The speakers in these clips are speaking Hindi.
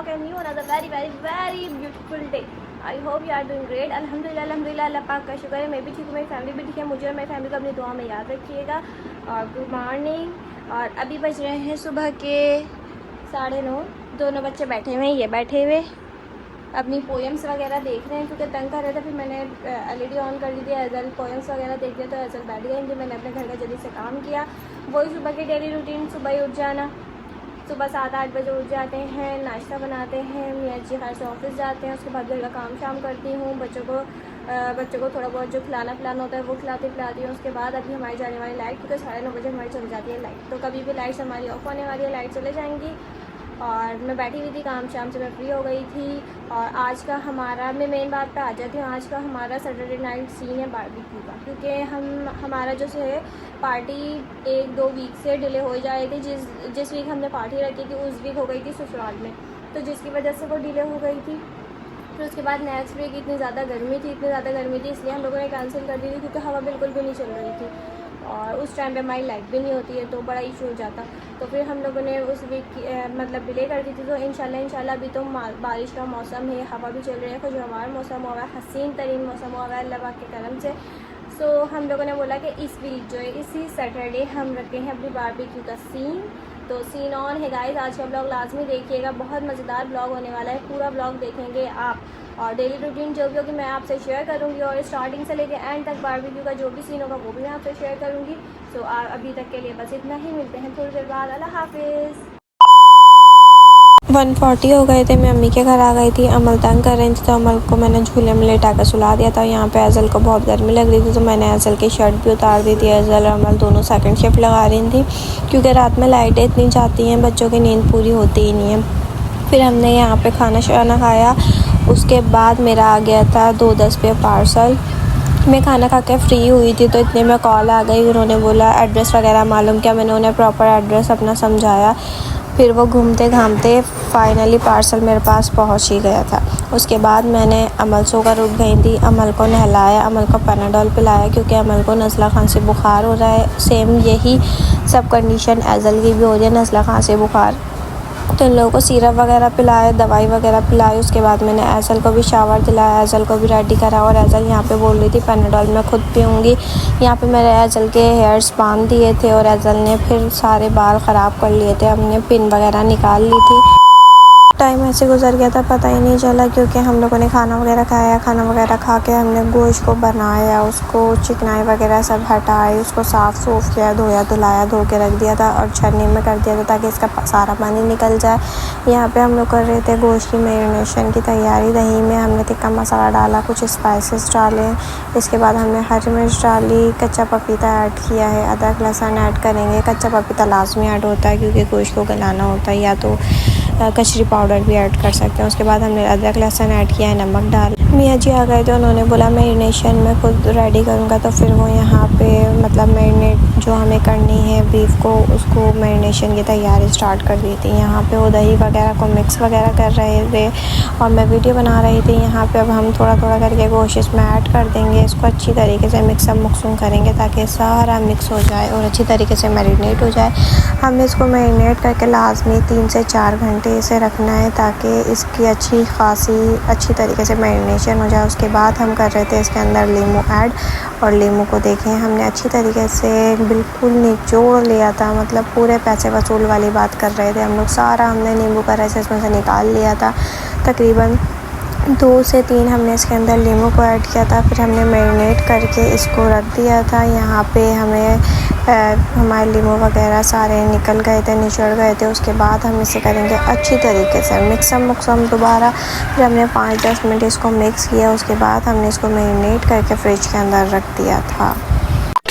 And new another very very very beautiful day. I hope you are doing great. अल्हम्दुलिल्लाह अल्लाह पाक का शुक्र है, मैं भी ठीक हूँ, मेरी फैमिली भी ठीक है। मुझे और मेरी फैमिली को अपनी दुआ में याद रखिएगा। और गुड मॉर्निंग। और अभी बज रहे हैं सुबह के 9:30। दोनों बच्चे बैठे हुए हैं, ये बैठे हुए अपनी पोएम्स वगैरह देख रहे हैं क्योंकि तंग कर रहे थे। फिर मैंने एलईडी ऑन कर दी थी, एजल पोएम्स वगैरह देख दिया तो एजल बैठ गए। फिर मैंने अपने घर का जल्दी से काम किया। वही सुबह की डेली रूटीन, सुबह ही उठ जाना, सुबह 7-8 बजे उठ जाते हैं, नाश्ता बनाते हैं, मियाँ जी घर से ऑफिस जाते हैं, उसके बाद घर का काम शाम करती हूँ। बच्चों को थोड़ा बहुत जो खिलाना पिलाना होता है वो खिलाती हूँ। उसके बाद अभी हमारी जाने वाली लाइट, क्योंकि 9:30 बजे हमारी चली जाती है लाइट, तो कभी भी लाइट्स हमारी ऑफ होने वाली है, लाइट चले जाएंगी। और मैं बैठी हुई थी, काम शाम से मैं फ्री हो गई थी। और आज का हमारा, मैं मेन बात पे आ जाती हूँ, आज का हमारा सैटरडे नाइट सीन है बारबेक्यू का, क्योंकि हमारा जो है पार्टी 1-2 वीक से डिले हो जा रही थी। जिस वीक हमने पार्टी रखी थी उस वीक हो गई थी ससुराल में, तो जिसकी वजह से वो डिले हो गई थी। फिर उसके बाद नेक्स्ट वीक इतनी ज़्यादा गर्मी थी इसलिए हम लोगों ने कैंसिल कर दी थी, क्योंकि हवा बिल्कुल भी नहीं चल रही थी और उस टाइम पे हमारी लाइट भी नहीं होती है, तो बड़ा इशू हो जाता। तो फिर हम लोगों ने उस वीक मतलब डिले कर दी थी। तो इंशाल्लाह अभी तो बारिश का मौसम है, हवा भी चल रही है, खुशगवार मौसम हुआ है, हसीन तरीन मौसम हुआ है अल्लाह पाक के करम से। सो हम लोगों ने बोला कि इस वीक जो है इसी सैटरडे हम रखते हैं अपनी बारबेक्यू का सीन। तो सीन ऑन है गाइस, आज का ब्लॉग लाजमी देखिएगा, बहुत मज़ेदार ब्लॉग होने वाला है, पूरा ब्लॉग देखेंगे आप। और डेली रूटीन जो भी होगी मैं आपसे शेयर करूंगी, और स्टार्टिंग से लेकर एंड तक बारबेक्यू का जो भी सीन होगा वो भी मैं आपसे शेयर करूंगी। सो अभी तक के लिए बस इतना ही, मिलते हैं थोड़ी देर बाद। अल्लाह हाफिज़। 1:40 हो गए थे, मैं अम्मी के घर आ गई थी। अमल तंग कर रही थी तो अमल को मैंने झूले में लेटा कर सुला दिया था। यहाँ पे अज़ल को बहुत गर्मी लग रही थी तो मैंने अज़ल की शर्ट भी उतार दी थी। अज़ल और अमल दोनों सेकंड शिफ्ट लगा रही थी, क्योंकि रात में लाइटें इतनी जाती हैं, बच्चों की नींद पूरी होती ही नहीं है। फिर हमने यहाँ पे खाना शाना खाया, उसके बाद मेरा आ गया था 2:10 पे पार्सल। मैं खाना खा के फ्री हुई थी तो इतने में कॉल आ गई। उन्होंने बोला एड्रेस वगैरह मालूम किया, मैंने उन्हें प्रॉपर एड्रेस अपना समझाया। फिर वो घूमते घामते फाइनली पार्सल मेरे पास पहुंच ही गया था। उसके बाद मैंने अमल सोकर उठ गई थी, अमल को नहलाया, अमल को पैनाडोल पिलाया, क्योंकि अमल को नज़ला खांसी बुखार हो रहा है। सेम यही सब कंडीशन एज़ल की भी हो रही है, नज़ला खांसी बुखार। तो इन लोगों को सिरप वगैरह पिलाए, दवाई वगैरह पिलाई। उसके बाद मैंने एज़ल को भी शावर दिलाया, एज़ल को भी रेडी करा। और एज़ल यहाँ पे बोल रही थी पैनाडोल मैं खुद पीऊँगी। यहाँ पे मैंने एज़ल के हेयर्स बांध दिए थे और एज़ल ने फिर सारे बाल ख़राब कर लिए थे, हमने पिन वगैरह निकाल ली थी। टाइम ऐसे गुजर गया था पता ही नहीं चला, क्योंकि हम लोगों ने खाना वगैरह खाया। खाना वगैरह खा के हमने गोश्त को बनाया, उसको चिकनाई वगैरह सब हटाई, उसको साफ़ सूफ किया, धोया धुलाया, धो के रख दिया था और छन्नी में कर दिया था ताकि इसका सारा पानी निकल जाए। यहाँ पे हम लोग कर रहे थे गोश्त की मैरिनेशन की तैयारी। दही में हमने टिक्का मसाला डाला, कुछ स्पाइसेस डाले, इसके बाद हमने हरी मिर्च डाली, कच्चा पपीता ऐड किया है, अदरक लहसुन ऐड करेंगे। कच्चा पपीता लाजमी ऐड होता है क्योंकि गोश्त को गलाना होता है, या तो कचरी पाउडर भी ऐड कर सकते हैं। उसके बाद हमने अदरक लहसुन ऐड किया है, नमक डाल। मियाँ जी आ गए थे, उन्होंने बोला मैरिनेशन मैं खुद रेडी करूँगा, तो फिर वो यहाँ पे मतलब मैरिनेट जो हमें करनी है बीफ को, उसको मैरिनेशन की तैयारी स्टार्ट कर दी थी। यहाँ पे वो दही वगैरह को मिक्स वगैरह कर रहे थे और मैं वीडियो बना रही थी। यहाँ पे अब हम थोड़ा थोड़ा करके गोश्त इसमें ऐड कर देंगे, इसको अच्छी तरीके से मिक्सअप मुक्सुम करेंगे ताकि सारा मिक्स हो जाए और अच्छी तरीके से मैरिनेट हो जाए। हमें इसको मैरिनेट करके लाजमी 3 से 4 घंटे इसे रखना है ताकि इसकी अच्छी तरीके से मैरिनेशन हो जाए। उसके बाद हम कर रहे थे इसके अंदर नींबू ऐड, और नींबू को देखें हमने अच्छी तरीके से बिल्कुल निचोड़ लिया था, मतलब पूरे पैसे वसूल वाली बात कर रहे थे हम लोग। सारा हमने नींबू का रस इसमें से निकाल लिया था। तकरीबन 2 से 3 हमने इसके अंदर नींबू को ऐड किया था। फिर हमने मैरिनेट करके इसको रख दिया था। यहाँ पे हमें हमारे नींबू वगैरह सारे निकल गए थे, निचड़ गए थे। उसके बाद हम इसे करेंगे अच्छी तरीके से मिक्सअप मुक्सम दोबारा। फिर हमने 5-10 मिनट इसको मिक्स किया, उसके बाद हमने इसको मैरिनेट करके फ्रिज के अंदर रख दिया था।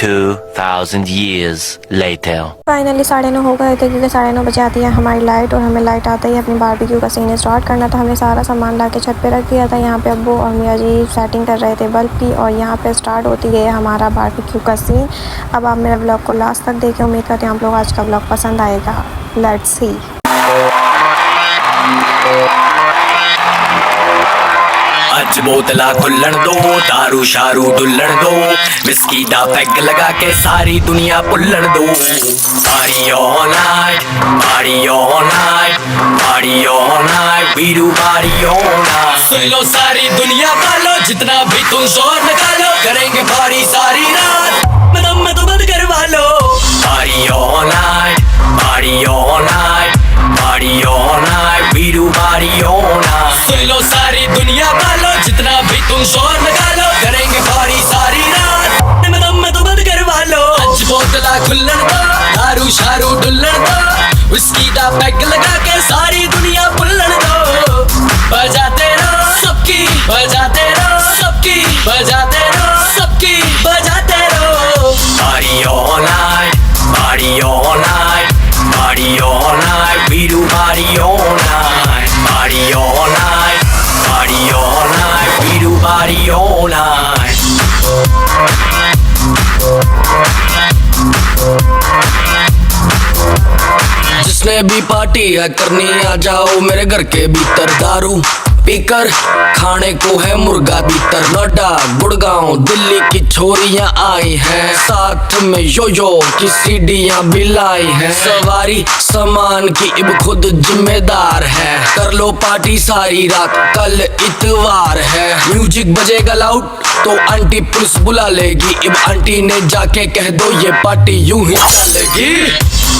2000 years later. फाइनली 9:30 हो गए थे, क्योंकि 9:30 बजे आती है हमारी लाइट और हमें लाइट आते ही अपनी बारबेक्यू का सीन स्टार्ट करना था। हमने सारा सामान ला के छत पे रख दिया था। यहाँ पे अब्बू और मियाँ जी सेटिंग कर रहे थे बल्ब की, और यहाँ पे स्टार्ट होती है हमारा बारबेक्यू का सीन। अब आप मेरा ब्लॉग को लास्ट तक देखें, उम्मीद करते हैं आप लोग आज का ब्लॉग पसंद आएगा। Let's see. A अज बोतला खुल्लन दो, दारू शारू डुल्लन दो, विस्की दा पैग लगा के सारी दुनिया पुल्लन दो। Party all night, party all night, party all night, we do party all night. सुन लो सारी दुनिया वालों, जितना भी तुम जोर निकालो, करेंगे पार्टी सारी रात, मैं तो बंद करवा लो। Party all night, party all night, party all night, we do party all night. सुन लो सारी दुनिया वालों, जितना भी तुम जोर निकालो, करेंगे पार्टी सारी रात, मैं तो बंद करवा लो। अज बोतला खुल्लन दो, दारू शारू डुल्लन दो, विस्की दा पैग लगा के सारी दुनिया पुल्लन दो। बजाते रहो सबकी, बजाते रहो सबकी, बजाते रहो सबकी, बजाते रहो। Party all night, party all night, party all night, we do party all night. Party all night, party all night, we do party all night. जिसने भी पार्टी है करनी, आ जाओ मेरे घर के भीतर। दारू पीकर खाने को है मुर्गा भीतर। नोएडा गुड़गांव दिल्ली की छोरियां आई हैं, साथ में यो की सीढ़ियां भी लाई हैं। सवारी सामान की अब खुद जिम्मेदार है, कर लो पार्टी सारी रात, कल इतवार है। म्यूजिक बजेगा लाउड तो आंटी पुलिस बुला लेगी, अब आंटी ने जाके कह दो ये पार्टी यूं ही चलेगी।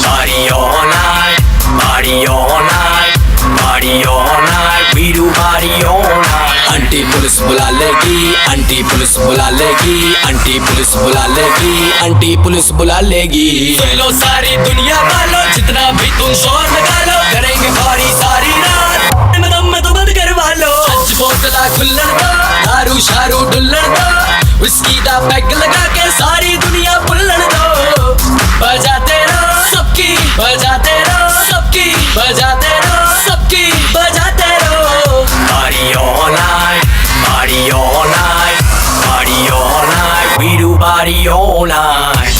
Party all night, party all night, party all night, we do party all night. Aunty police बुला लेगी, आंटी पुलिस बुला लेगी, आंटी पुलिस बुला लेगी, आंटी पुलिस बुला लेगी। सुन लो सारी दुनिया वालों, जितना भी तुम शोर निकालो, करेंगे पार्टी सारी रात, मैं तो बंद करवा लो। अज बोतला खुल्लन दो, दारू शारू डुल्लन दो, विस्की दा पैग लगा के सारी दुनिया पुल्लन दो। बजाते रहो सबकी, बजाते रहो सबकी, बजाते रहो सबकी, बजाते रहो। Party all night, party all night, party all night, we do party all night.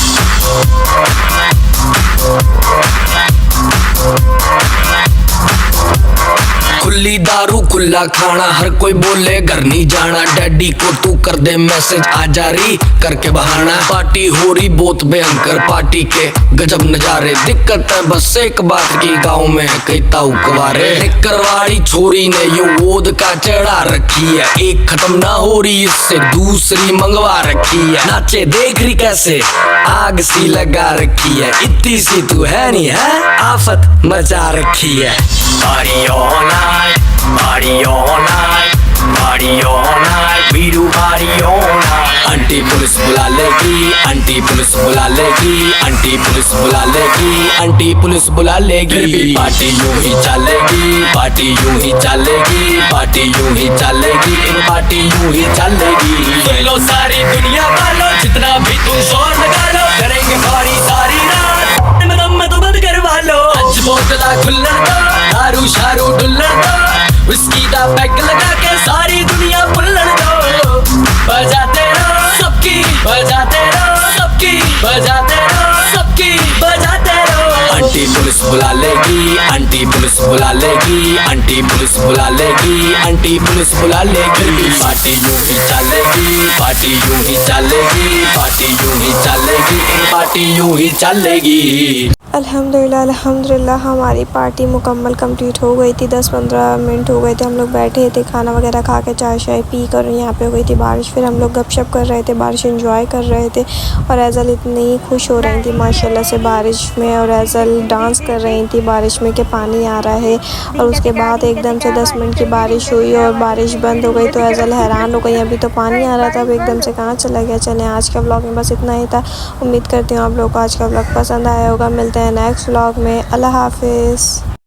खुली दारू खुला खाना, हर कोई बोले घर नहीं जाना, डैडी को तू कर दे मैसेज आ जारी करके बहाना। पार्टी हो रही बहुत भयंकर, पार्टी के गजब नजारे, दिक्कत है बस एक बात की, गांव में है कई ताऊ कुंवारे। करवाड़ी छोरी ने यो वोद का चढ़ा रखी है, एक खत्म ना हो रही इससे दूसरी मंगवा रखी है। नाचे देख रही कैसे आग सी लगा रखी है, इतनी सी तू है नहीं है, आफत मचा रखी है। Party all night, party all night, party all night, we do party all night. Aunty police बुला लेगी, आंटी पुलिस बुला लेगी, आंटी पुलिस बुला लेगी, आंटी पुलिस बुला लेगी। फिर भी पार्टी यूं ही चलेगी, पार्टी यूं ही चलेगी, पार्टी यूं ही चलेगी, पार्टी यूं ही चलेगी। सुन लो सारी दुनिया वालों, जितना भी तुम शोर निकालो, करेंगे पार्टी सारी रात, मैं तो बंद करवा लो। अज बोतला खुल्लन दो, दारू शारू डुल्लन दो, विस्की दा पैग लगा के सारी दुनिया पुल्लन दो। बजाते रहो सबकी, बजाते रहो सबकी, बजाते रहो सबकी, बजाते रहो। आंटी पुलिस बुला लेगी, आंटी पुलिस बुला लेगी, आंटी पुलिस बुला लेगी, आंटी पुलिस बुला लेगी। पार्टी यूं ही चलेगी, पार्टी यूं ही चलेगी, पार्टी यूं ही चलेगी, पार्टी यूं ही चलेगी। अल्हम्दुलिल्लाह अल्हम्दुलिल्लाह हमारी पार्टी मुकम्मल कंप्लीट हो गई थी। 10-15 मिनट हो गए थे, हम लोग बैठे थे खाना वगैरह खा के, चाय शाय पी कर। यहाँ पे हो गई थी बारिश, फिर हम लोग गपशप कर रहे थे, बारिश एंजॉय कर रहे थे। और एज़ल इतनी खुश हो रही थी माशाल्लाह से बारिश में, और एज़ल डांस कर रही थी बारिश में कि पानी आ रहा है। और उसके बाद एकदम से 10 मिनट की बारिश हुई और बारिश बंद हो गई, तो एज़ल हैरान हो गई, अभी तो पानी आ रहा था, अब एकदम से कहाँ चला गया। चलें, आज का व्लॉग में बस इतना ही था। उम्मीद करती हूँ आप लोगों को आज का व्लॉग पसंद आया होगा। मिलते हैं नेक्स्ट व्लॉग में। अल्लाह हाफिज़।